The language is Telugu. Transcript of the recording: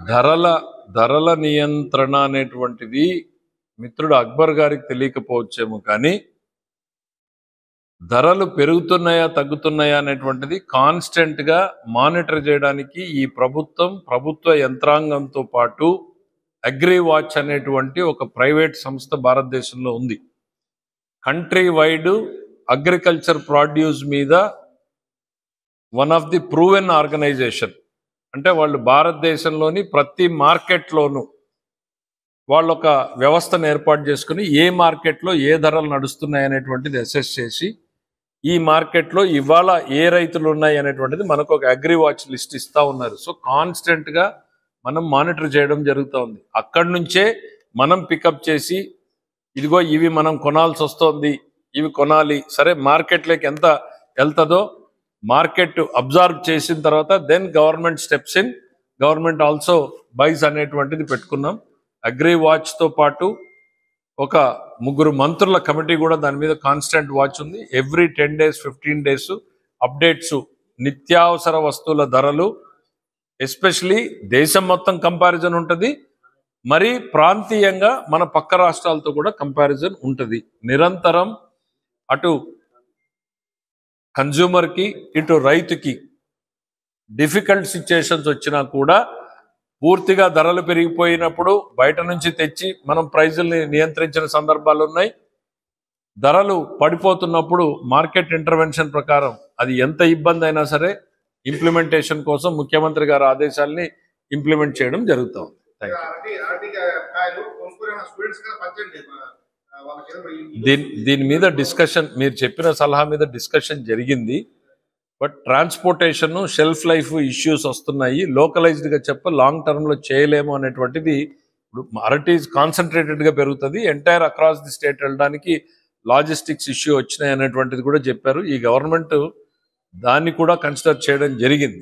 ధరల ధరల నియంత్రణ అనేటువంటిది మిత్రుడు అక్బర్ గారికి తెలియకపోవచ్చేమో కానీ ధరలు పెరుగుతున్నాయా తగ్గుతున్నాయా అనేటువంటిది కాన్స్టెంట్ గా మానిటర్ చేయడానికి ఈ ప్రభుత్వ యంత్రాంగంతో పాటు అగ్రి వాచ్ అనేటువంటి ఒక ప్రైవేట్ సంస్థ భారతదేశంలో ఉంది. కంట్రీ వైడ్ అగ్రికల్చర్ ప్రొడ్యూస్ మీద one of the proven organization. అంటే వాళ్ళు భారతదేశంలోని ప్రతి మార్కెట్లోనూ వాళ్ళు ఒక వ్యవస్థను ఏర్పాటు చేసుకుని ఏ మార్కెట్లో ఏ ధరలు నడుస్తున్నాయి అనేటువంటిది అసెస్ చేసి ఈ మార్కెట్లో ఇవాళ ఏ రైతులు ఉన్నాయి అనేటువంటిది మనకు ఒక అగ్రి వాచ్ లిస్ట్ ఇస్తూ ఉన్నారు. సో కాన్స్టెంట్గా మనం మానిటర్ చేయడం జరుగుతూ ఉంది. అక్కడి నుంచే మనం పికప్ చేసి ఇదిగో ఇవి మనం కొనాల్సి వస్తుంది, ఇవి కొనాలి, సరే మార్కెట్లోకి ఎంత వెళ్తుందో మార్కెట్ అబ్జర్వ్ చేసిన తర్వాత then government steps in, government also buys అనేటువంటిది పెట్టుకున్నాం. అగ్రి వాచ్తో పాటు ఒక 3 మంత్రుల కమిటీ కూడా దాని మీద కాన్స్టెంట్ వాచ్ ఉంది. ఎవ్రీ 10 days 15 days అప్డేట్స్, నిత్యావసర వస్తువుల ధరలు ఎస్పెషలీ దేశం మొత్తం కంపారిజన్ ఉంటుంది, మరి ప్రాంతీయంగా మన పక్క రాష్ట్రాలతో కూడా కంపారిజన్ ఉంటుంది. నిరంతరం అటు కన్జ్యూమర్కి ఇటు రైతుకి డిఫికల్ట్ సిచ్యుయేషన్స్ వచ్చినా కూడా పూర్తిగా ధరలు పెరిగిపోయినప్పుడు బయట నుంచి తెచ్చి మనం ప్రైజుల్ని నియంత్రించిన సందర్భాలు ఉన్నాయి. ధరలు పడిపోతున్నప్పుడు మార్కెట్ ఇంటర్వెన్షన్ ప్రకారం అది ఎంత ఇబ్బంది అయినా సరే ఇంప్లిమెంటేషన్ కోసం ముఖ్యమంత్రి గారి ఆదేశాలని ఇంప్లిమెంట్ చేయడం జరుగుతుంది. దీని మీద డిస్కషన్, మీరు చెప్పిన సలహా మీద డిస్కషన్ జరిగింది. But transportation, shelf life issues వస్తున్నాయి. లోకలైజ్డ్గా లాంగ్ టర్మ్లో చేయలేము అనేటువంటిది. ఇప్పుడు అరటి కాన్సన్ట్రేటెడ్గా పెరుగుతుంది, ఎంటైర్ అక్రాస్ ది స్టేట్ వెళ్ళడానికి లాజిస్టిక్స్ ఇష్యూ వచ్చినాయి అనేటువంటిది కూడా చెప్పారు. ఈ గవర్నమెంట్ దాన్ని కూడా కన్సిడర్ చేయడం జరిగింది.